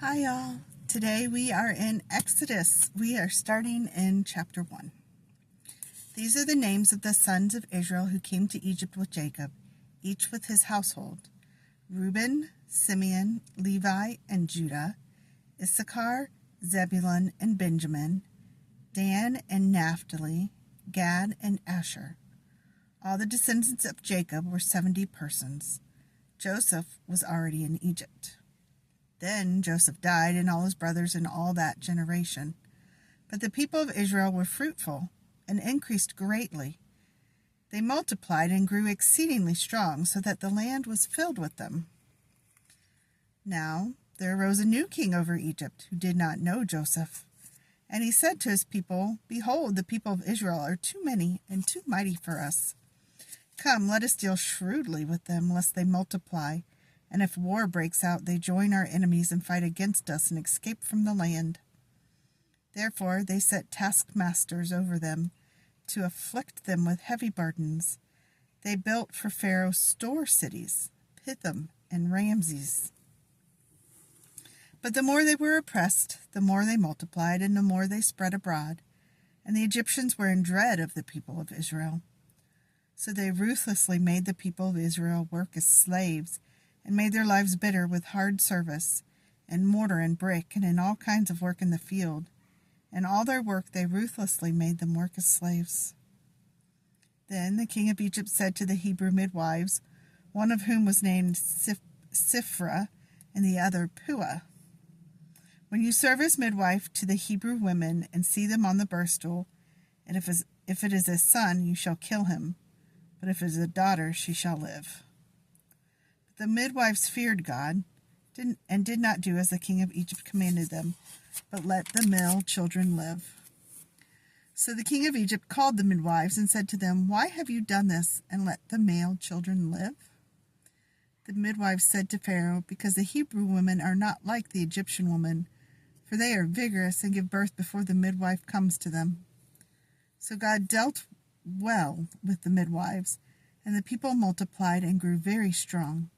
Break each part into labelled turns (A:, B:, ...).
A: Hi, y'all. Today we are in Exodus. We are starting in chapter 1. These are the names of the sons of Israel who came to Egypt with Jacob, each with his household: Reuben, Simeon, Levi, and Judah, Issachar, Zebulun, and Benjamin, Dan and Naphtali, Gad, and Asher. All the descendants of Jacob were 70 persons. Joseph was already in Egypt. Then Joseph died, and all his brothers and all that generation. But the people of Israel were fruitful and increased greatly. They multiplied and grew exceedingly strong, so that the land was filled with them. Now there arose a new king over Egypt, who did not know Joseph. And he said to his people, "Behold, the people of Israel are too many and too mighty for us. Come, let us deal shrewdly with them, lest they multiply. And if war breaks out, they join our enemies and fight against us and escape from the land." Therefore they set taskmasters over them to afflict them with heavy burdens. They built for Pharaoh store cities, Pithom and Ramses. But the more they were oppressed, the more they multiplied, and the more they spread abroad. And the Egyptians were in dread of the people of Israel. So they ruthlessly made the people of Israel work as slaves, and made their lives bitter with hard service, in mortar and brick, and in all kinds of work in the field. And all their work they ruthlessly made them work as slaves. Then the king of Egypt said to the Hebrew midwives, one of whom was named Shiphrah, and the other Puah, "When you serve as midwife to the Hebrew women, and see them on the birth stool, and if it is a son, you shall kill him, but if it is a daughter, she shall live." The midwives feared God, and did not do as the king of Egypt commanded them, but let the male children live. So the king of Egypt called the midwives and said to them, "Why have you done this, and let the male children live?" The midwives said to Pharaoh, "Because the Hebrew women are not like the Egyptian women, for they are vigorous and give birth before the midwife comes to them." So God dealt well with the midwives, and the people multiplied and grew very strong.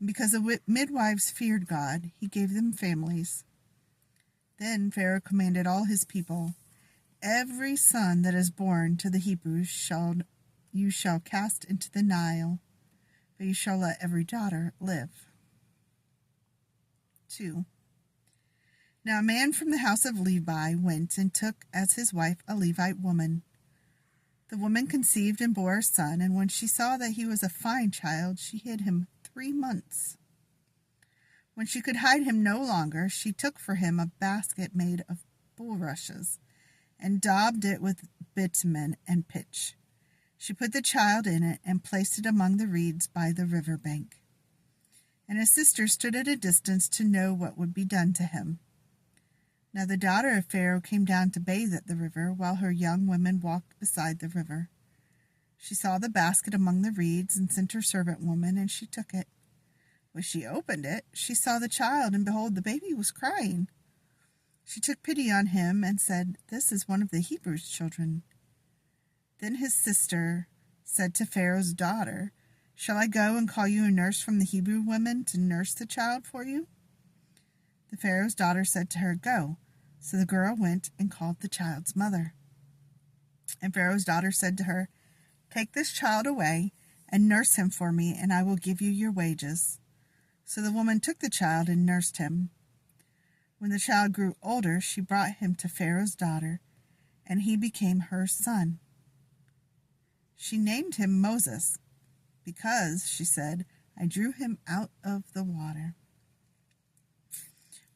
A: And because the midwives feared God, he gave them families. Then Pharaoh commanded all his people, "Every son that is born to the Hebrews you shall cast into the Nile, but you shall let every daughter live." 2. Now a man from the house of Levi went and took as his wife a Levite woman. The woman conceived and bore a son, and when she saw that he was a fine child, she hid him 3 months. When she could hide him no longer, she took for him a basket made of bulrushes, and daubed it with bitumen and pitch. She put the child in it, and placed it among the reeds by the river bank. And his sister stood at a distance to know what would be done to him. Now the daughter of Pharaoh came down to bathe at the river, while her young women walked beside the river. She saw the basket among the reeds, and sent her servant woman, and she took it. When she opened it, she saw the child, and behold, the baby was crying. She took pity on him, and said, "This is one of the Hebrews' children." Then his sister said to Pharaoh's daughter, "Shall I go and call you a nurse from the Hebrew women to nurse the child for you?" The Pharaoh's daughter said to her, "Go." So the girl went and called the child's mother. And Pharaoh's daughter said to her, "Take this child away and nurse him for me, and I will give you your wages." So the woman took the child and nursed him. When the child grew older, she brought him to Pharaoh's daughter, and he became her son. She named him Moses, because, she said, "I drew him out of the water."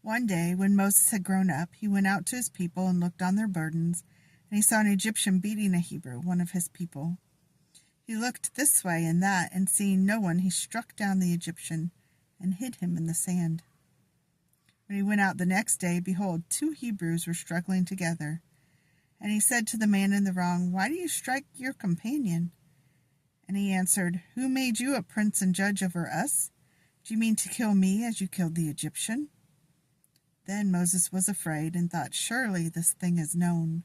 A: One day, when Moses had grown up, he went out to his people and looked on their burdens, and he saw an Egyptian beating a Hebrew, one of his people. He looked this way and that, and seeing no one, he struck down the Egyptian and hid him in the sand. When he went out the next day, behold, 2 Hebrews were struggling together. And he said to the man in the wrong, "Why do you strike your companion?" And he answered, "Who made you a prince and judge over us? Do you mean to kill me as you killed the Egyptian?" Then Moses was afraid, and thought, "Surely this thing is known."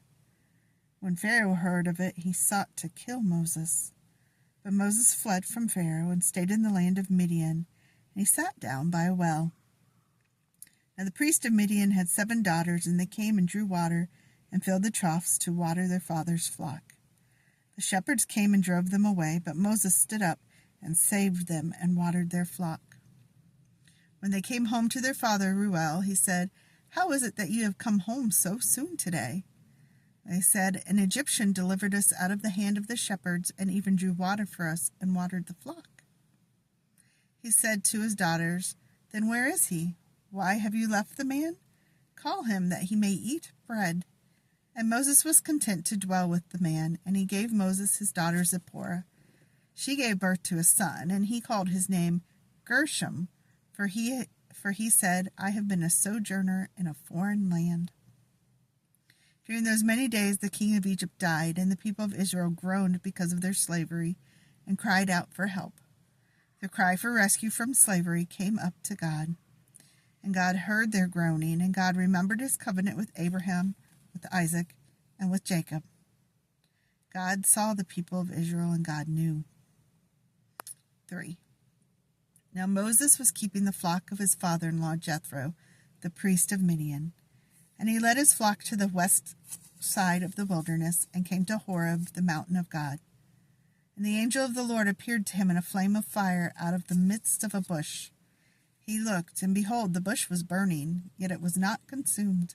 A: When Pharaoh heard of it, he sought to kill Moses. But Moses fled from Pharaoh and stayed in the land of Midian, and he sat down by a well. Now the priest of Midian had 7 daughters, and they came and drew water and filled the troughs to water their father's flock. The shepherds came and drove them away, but Moses stood up and saved them and watered their flock. When they came home to their father Reuel, he said, "How is it that you have come home so soon today?" They said, "An Egyptian delivered us out of the hand of the shepherds and even drew water for us and watered the flock." He said to his daughters, "Then where is he? Why have you left the man? Call him that he may eat bread." And Moses was content to dwell with the man, and he gave Moses his daughter Zipporah. She gave birth to a son, and he called his name Gershom, for he said, "I have been a sojourner in a foreign land." During those many days the king of Egypt died, and the people of Israel groaned because of their slavery and cried out for help. The cry for rescue from slavery came up to God. And God heard their groaning, and God remembered his covenant with Abraham, with Isaac, and with Jacob. God saw the people of Israel, and God knew. 3. Now Moses was keeping the flock of his father-in-law Jethro, the priest of Midian. And he led his flock to the west side of the wilderness, and came to Horeb, the mountain of God. And the angel of the Lord appeared to him in a flame of fire out of the midst of a bush. He looked, and behold, the bush was burning, yet it was not consumed.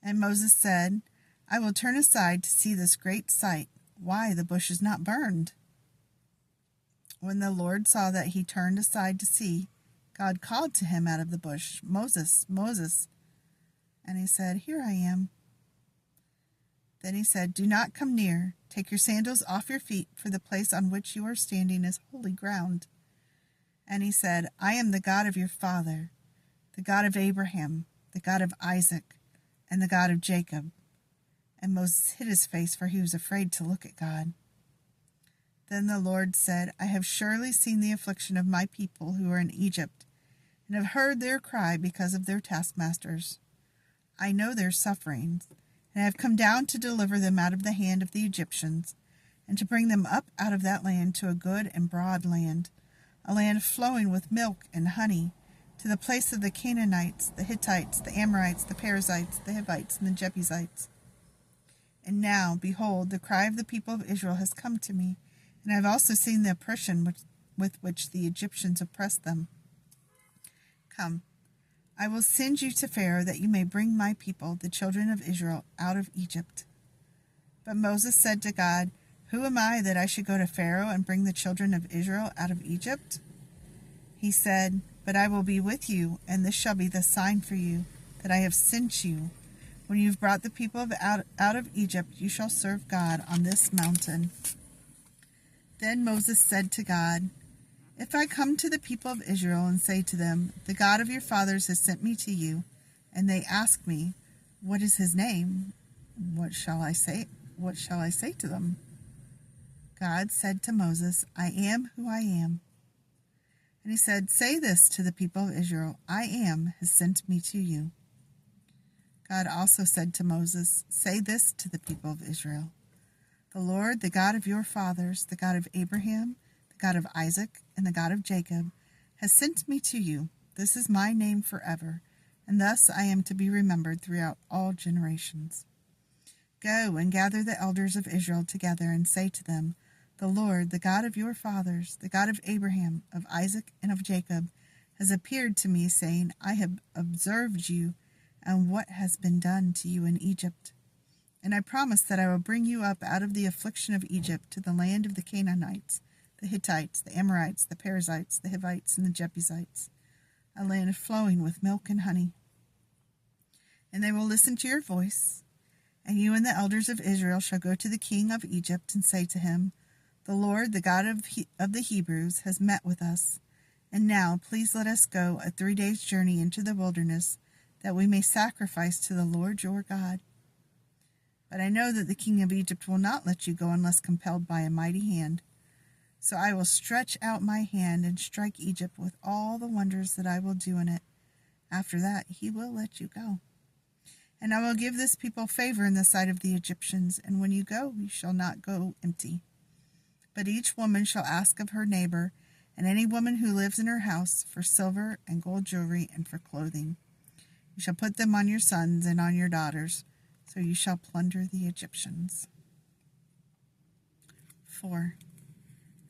A: And Moses said, "I will turn aside to see this great sight, why the bush is not burned." When the Lord saw that he turned aside to see, God called to him out of the bush, "Moses, Moses." And he said, "Here I am." Then he said, "Do not come near. Take your sandals off your feet, for the place on which you are standing is holy ground." And he said, "I am the God of your father, the God of Abraham, the God of Isaac, and the God of Jacob." And Moses hid his face, for he was afraid to look at God. Then the Lord said, "I have surely seen the affliction of my people who are in Egypt, and have heard their cry because of their taskmasters. I know their sufferings, and I have come down to deliver them out of the hand of the Egyptians, and to bring them up out of that land to a good and broad land, a land flowing with milk and honey, to the place of the Canaanites, the Hittites, the Amorites, the Perizzites, the Hivites, and the Jebusites. And now, behold, the cry of the people of Israel has come to me, and I have also seen the oppression with which the Egyptians oppress them. Come, I will send you to Pharaoh, that you may bring my people, the children of Israel, out of Egypt." But Moses said to God, "Who am I that I should go to Pharaoh and bring the children of Israel out of Egypt?" He said, "But I will be with you, and this shall be the sign for you, that I have sent you. When you have brought the people out of Egypt, you shall serve God on this mountain." Then Moses said to God, "If I come to the people of Israel and say to them, 'The God of your fathers has sent me to you,' and they ask me, 'What is his name?' what shall I say? What shall I say to them?" God said to Moses, "I am who I am." And he said, "Say this to the people of Israel, 'I am has sent me to you.'" God also said to Moses, "Say this to the people of Israel, 'The Lord, the God of your fathers, the God of Abraham, the God of Isaac, and the God of Jacob, has sent me to you. This is my name forever, and thus I am to be remembered throughout all generations. Go and gather the elders of Israel together, and say to them, 'The Lord, the God of your fathers, the God of Abraham, of Isaac, and of Jacob, has appeared to me, saying, I have observed you and what has been done to you in Egypt. And I promise that I will bring you up out of the affliction of Egypt to the land of the Canaanites, the Hittites, the Amorites, the Perizzites, the Hivites, and the Jebusites, a land flowing with milk and honey. And they will listen to your voice, and you and the elders of Israel shall go to the king of Egypt and say to him, The Lord, the God of the Hebrews, has met with us. And now please let us go a 3 days' journey into the wilderness, that we may sacrifice to the Lord your God. But I know that the king of Egypt will not let you go unless compelled by a mighty hand. So I will stretch out my hand and strike Egypt with all the wonders that I will do in it. After that he will let you go. And I will give this people favor in the sight of the Egyptians, and when you go, you shall not go empty. But each woman shall ask of her neighbor, and any woman who lives in her house, for silver and gold jewelry and for clothing. You shall put them on your sons and on your daughters, so you shall plunder the Egyptians. 4.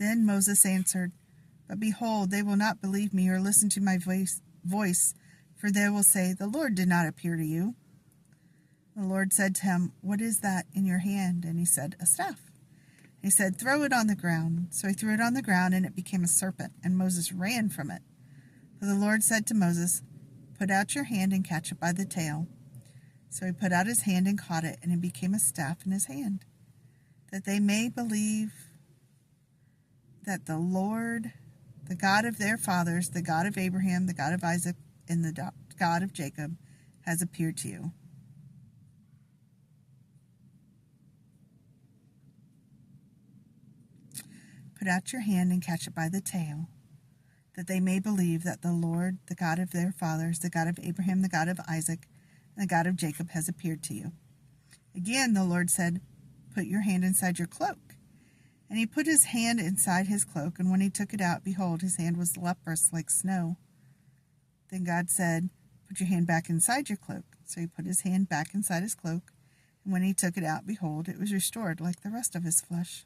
A: Then Moses answered, But behold, they will not believe me or listen to my voice, for they will say, The Lord did not appear to you. The Lord said to him, What is that in your hand? And he said, A staff. And he said, Throw it on the ground. So he threw it on the ground, and it became a serpent, and Moses ran from it. But the Lord said to Moses, Put out your hand and catch it by the tail. So he put out his hand and caught it, and it became a staff in his hand, that they may believe that the Lord, the God of their fathers, the God of Abraham, the God of Isaac, and the God of Jacob, has appeared to you. Put out your hand and catch it by the tail, that they may believe that the Lord, the God of their fathers, the God of Abraham, the God of Isaac, and the God of Jacob, has appeared to you. Again the Lord said, Put your hand inside your cloak. And he put his hand inside his cloak, and when he took it out, behold, his hand was leprous like snow. Then God said, Put your hand back inside your cloak. So he put his hand back inside his cloak, and when he took it out, behold, it was restored like the rest of his flesh.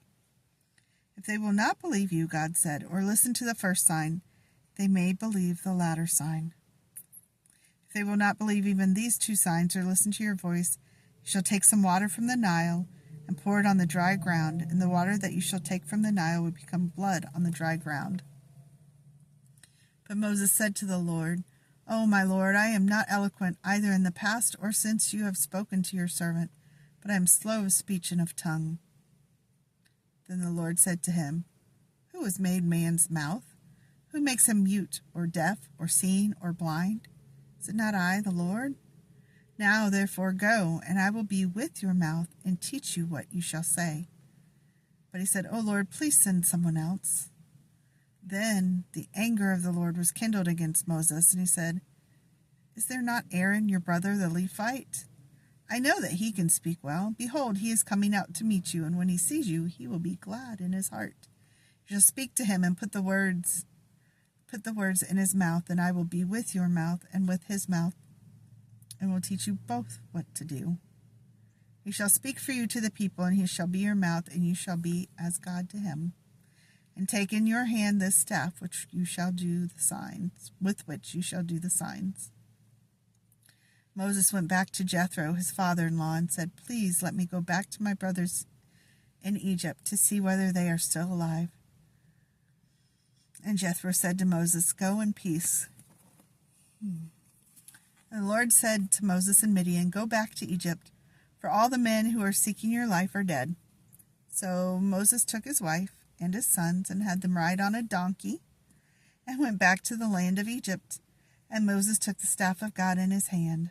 A: If they will not believe you, God said, or listen to the first sign, they may believe the latter sign. If they will not believe even these 2 signs or listen to your voice, you shall take some water from the Nile and pour it on the dry ground, and the water that you shall take from the Nile will become blood on the dry ground. But Moses said to the Lord, O my Lord, I am not eloquent either in the past or since you have spoken to your servant, but I am slow of speech and of tongue. Then the Lord said to him, Who has made man's mouth? Who makes him mute or deaf or seeing or blind? Is it not I, the Lord? Now therefore go, and I will be with your mouth and teach you what you shall say. But he said, O Lord, please send someone else. Then the anger of the Lord was kindled against Moses, and he said, Is there not Aaron, your brother, the Levite? I know that he can speak well. Behold, he is coming out to meet you, and when he sees you, he will be glad in his heart. You shall speak to him and put the words in his mouth, and I will be with your mouth and with his mouth, and will teach you both what to do. He shall speak for you to the people, and he shall be your mouth, and you shall be as God to him. And take in your hand this staff with which you shall do the signs. Moses went back to Jethro, his father-in-law, and said, Please let me go back to my brothers in Egypt to see whether they are still alive. And Jethro said to Moses, Go in peace. And the Lord said to Moses and Midian, Go back to Egypt, for all the men who are seeking your life are dead. So Moses took his wife and his sons and had them ride on a donkey and went back to the land of Egypt. And Moses took the staff of God in his hand.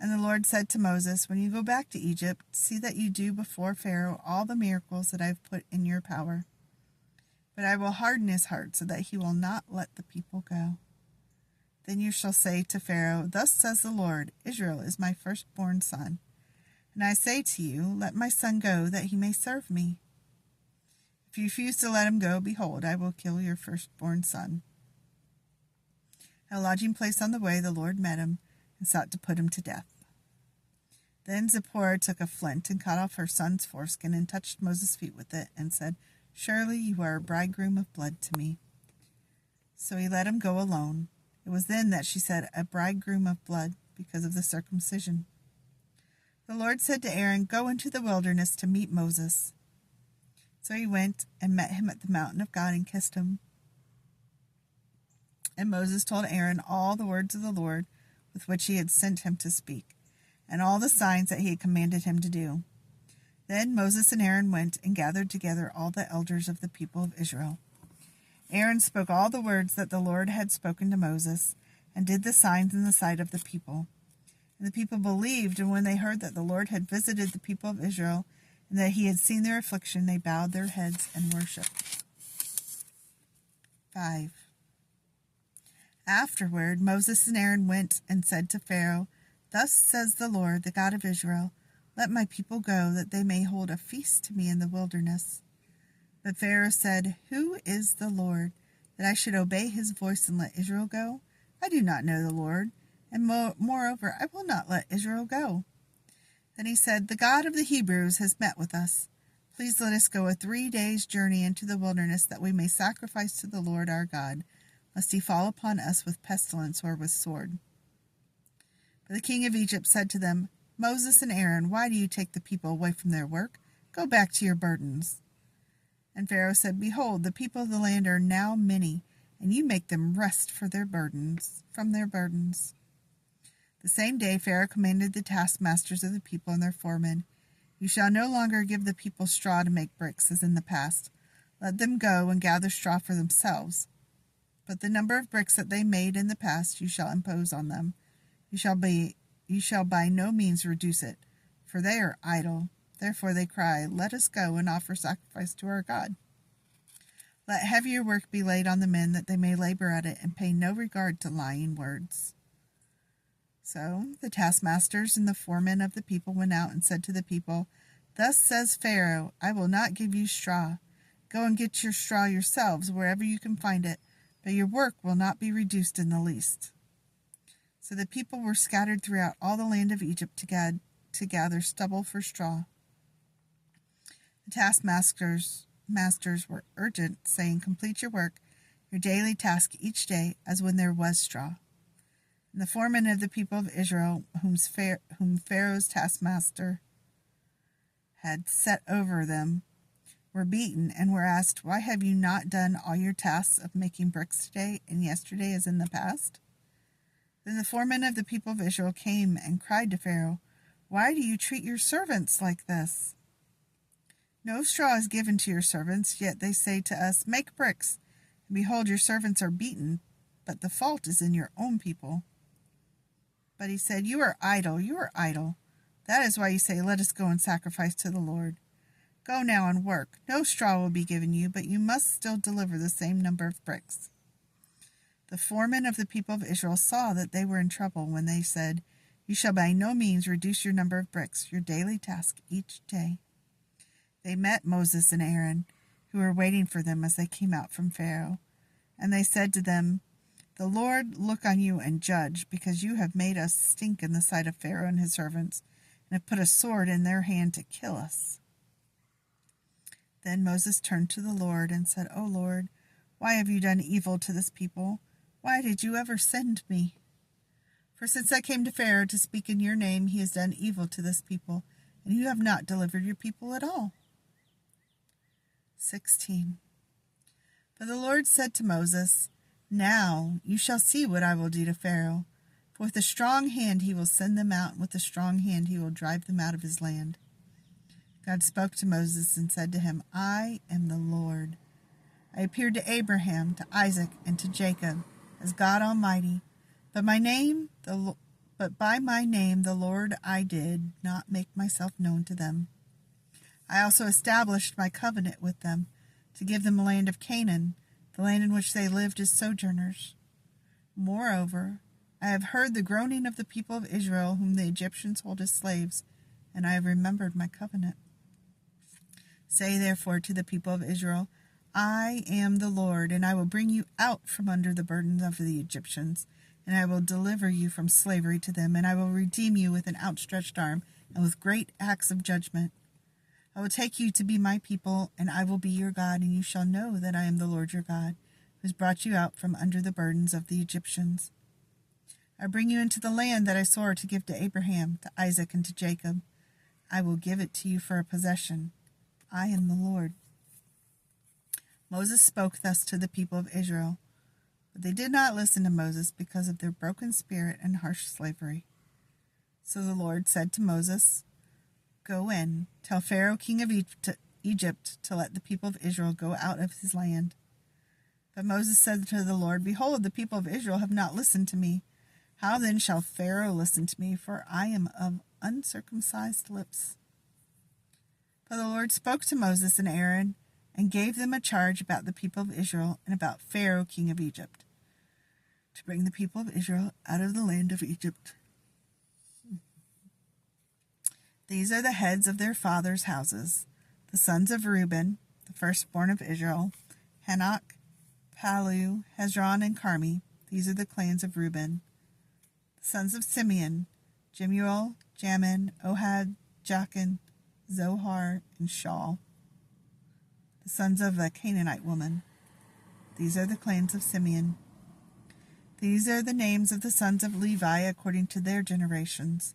A: And the Lord said to Moses, When you go back to Egypt, see that you do before Pharaoh all the miracles that I have put in your power. But I will harden his heart so that he will not let the people go. Then you shall say to Pharaoh, Thus says the Lord, Israel is my firstborn son. And I say to you, Let my son go, that he may serve me. If you refuse to let him go, behold, I will kill your firstborn son. At a lodging place on the way, the Lord met him and sought to put him to death. Then Zipporah took a flint and cut off her son's foreskin and touched Moses' feet with it and said, Surely you are a bridegroom of blood to me. So he let him go alone. It was then that she said, A bridegroom of blood, because of the circumcision. The Lord said to Aaron, Go into the wilderness to meet Moses. So he went and met him at the mountain of God and kissed him. And Moses told Aaron all the words of the Lord with which he had sent him to speak, and all the signs that he had commanded him to do. Then Moses and Aaron went and gathered together all the elders of the people of Israel. Aaron spoke all the words that the Lord had spoken to Moses, and did the signs in the sight of the people. And the people believed, and when they heard that the Lord had visited the people of Israel, and that he had seen their affliction, they bowed their heads and worshipped. 5. Afterward, Moses and Aaron went and said to Pharaoh, Thus says the Lord, the God of Israel, Let my people go, that they may hold a feast to me in the wilderness. But Pharaoh said, Who is the Lord, that I should obey his voice and let Israel go? I do not know the Lord. and moreover, I will not let Israel go." Then he said, "The God of the Hebrews has met with us. Please let us go a 3 days' journey into the wilderness, that we may sacrifice to the Lord our God, lest he fall upon us with pestilence or with sword." But the king of Egypt said to them, "Moses and Aaron, why do you take the people away from their work? Go back to your burdens." And Pharaoh said, "Behold, the people of the land are now many, and you make them rest from their burdens. The same day Pharaoh commanded the taskmasters of the people and their foremen, "You shall no longer give the people straw to make bricks, as in the past. Let them go and gather straw for themselves. But the number of bricks that they made in the past you shall impose on them. You shall by no means reduce it, for they are idle. Therefore they cry, 'Let us go and offer sacrifice to our God.' Let heavier work be laid on the men, that they may labor at it and pay no regard to lying words." So the taskmasters and the foremen of the people went out and said to the people, "Thus says Pharaoh, I will not give you straw. Go and get your straw yourselves wherever you can find it, but your work will not be reduced in the least." So the people were scattered throughout all the land of Egypt to gather stubble for straw. The taskmasters were urgent, saying, "Complete your work, your daily task each day, as when there was straw." And the foremen of the people of Israel, whom Pharaoh's taskmaster had set over them, were beaten and were asked, "Why have you not done all your tasks of making bricks today and yesterday as in the past?" Then the foremen of the people of Israel came and cried to Pharaoh, "Why do you treat your servants like this? No straw is given to your servants, yet they say to us, 'Make bricks,' and behold, your servants are beaten, but the fault is in your own people." But he said, "You are idle, you are idle. That is why you say, 'Let us go and sacrifice to the Lord.' Go now and work. No straw will be given you, but you must still deliver the same number of bricks." The foremen of the people of Israel saw that they were in trouble when they said, "You shall by no means reduce your number of bricks, your daily task each day." They met Moses and Aaron, who were waiting for them as they came out from Pharaoh. And they said to them, "The Lord look on you and judge, because you have made us stink in the sight of Pharaoh and his servants, and have put a sword in their hand to kill us." Then Moses turned to the Lord and said, "O Lord, why have you done evil to this people? Why did you ever send me? For since I came to Pharaoh to speak in your name, he has done evil to this people, and you have not delivered your people at all." 16. But the Lord said to Moses, "Now you shall see what I will do to Pharaoh. For with a strong hand he will send them out, and with a strong hand he will drive them out of his land." God spoke to Moses and said to him, "I am the Lord. I appeared to Abraham, to Isaac, and to Jacob as God Almighty, but by my name the Lord I did not make myself known to them. I also established my covenant with them, to give them the land of Canaan, the land in which they lived as sojourners. Moreover, I have heard the groaning of the people of Israel, whom the Egyptians hold as slaves, and I have remembered my covenant. Say therefore to the people of Israel, I am the Lord, and I will bring you out from under the burden of the Egyptians, and I will deliver you from slavery to them, and I will redeem you with an outstretched arm and with great acts of judgment. I will take you to be my people, and I will be your God, and you shall know that I am the Lord your God, who has brought you out from under the burdens of the Egyptians. I bring you into the land that I swore to give to Abraham, to Isaac, and to Jacob. I will give it to you for a possession. I am the Lord." Moses spoke thus to the people of Israel, but they did not listen to Moses because of their broken spirit and harsh slavery. So the Lord said to Moses, "Go in, tell Pharaoh king of Egypt to let the people of Israel go out of his land." But Moses said to the Lord, "Behold, the people of Israel have not listened to me. How then shall Pharaoh listen to me, for I am of uncircumcised lips?" But the Lord spoke to Moses and Aaron, and gave them a charge about the people of Israel and about Pharaoh king of Egypt, to bring the people of Israel out of the land of Egypt. These are the heads of their fathers' houses: the sons of Reuben, the firstborn of Israel, Hanok, Palu, Hezron, and Carmi. These are the clans of Reuben. The sons of Simeon, Jemuel, Jamin, Ohad, Jachin, Zohar, and Shaul. The sons of the Canaanite woman. These are the clans of Simeon. These are the names of the sons of Levi according to their generations: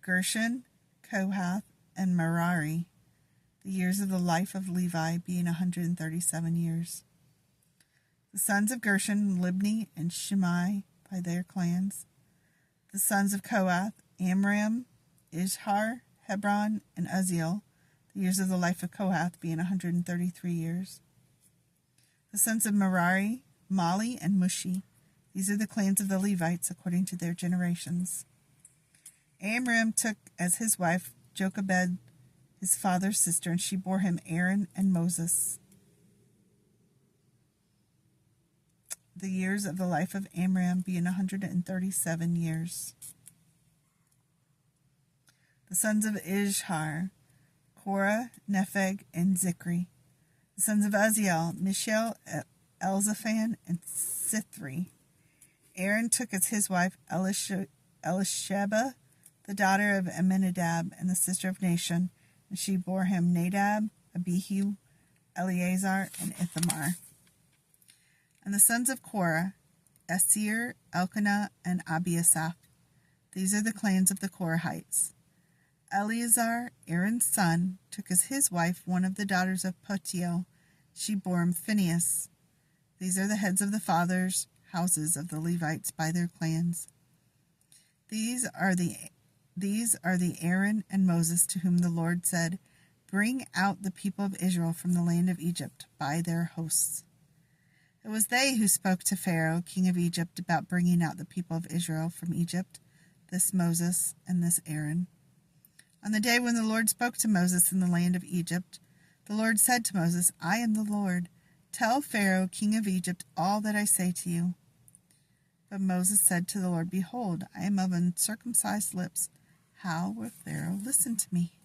A: Gershon, Kohath, and Merari, the years of the life of Levi being 137 years. The sons of Gershon, Libni, and Shimei by their clans. The sons of Kohath, Amram, Ishhar, Hebron, and Uzziel, the years of the life of Kohath being 133 years. The sons of Merari, Mali, and Mushi. These are the clans of the Levites according to their generations. Amram took as his wife Jochebed, his father's sister, and she bore him Aaron and Moses. The years of the life of Amram being 137 years. The sons of Ishhar, Korah, Nepheg, and Zikri. The sons of Uzziel, Mishael, Elzaphan, and Sithri. Aaron took as his wife Elisheba, the daughter of Amminadab and the sister of Nashon, and she bore him Nadab, Abihu, Eleazar, and Ithamar. And the sons of Korah, Esir, Elkanah, and Abiasaph. These are the clans of the Korahites. Eleazar, Aaron's son, took as his wife one of the daughters of Putiel. She bore him Phinehas. These are the heads of the fathers' houses of the Levites by their clans. These are the Aaron and Moses to whom the Lord said, "Bring out the people of Israel from the land of Egypt by their hosts." It was they who spoke to Pharaoh, king of Egypt, about bringing out the people of Israel from Egypt, this Moses and this Aaron. On the day when the Lord spoke to Moses in the land of Egypt, the Lord said to Moses, "I am the Lord. Tell Pharaoh, king of Egypt, all that I say to you." But Moses said to the Lord, "Behold, I am of uncircumcised lips. How will Pharaoh listen to me?"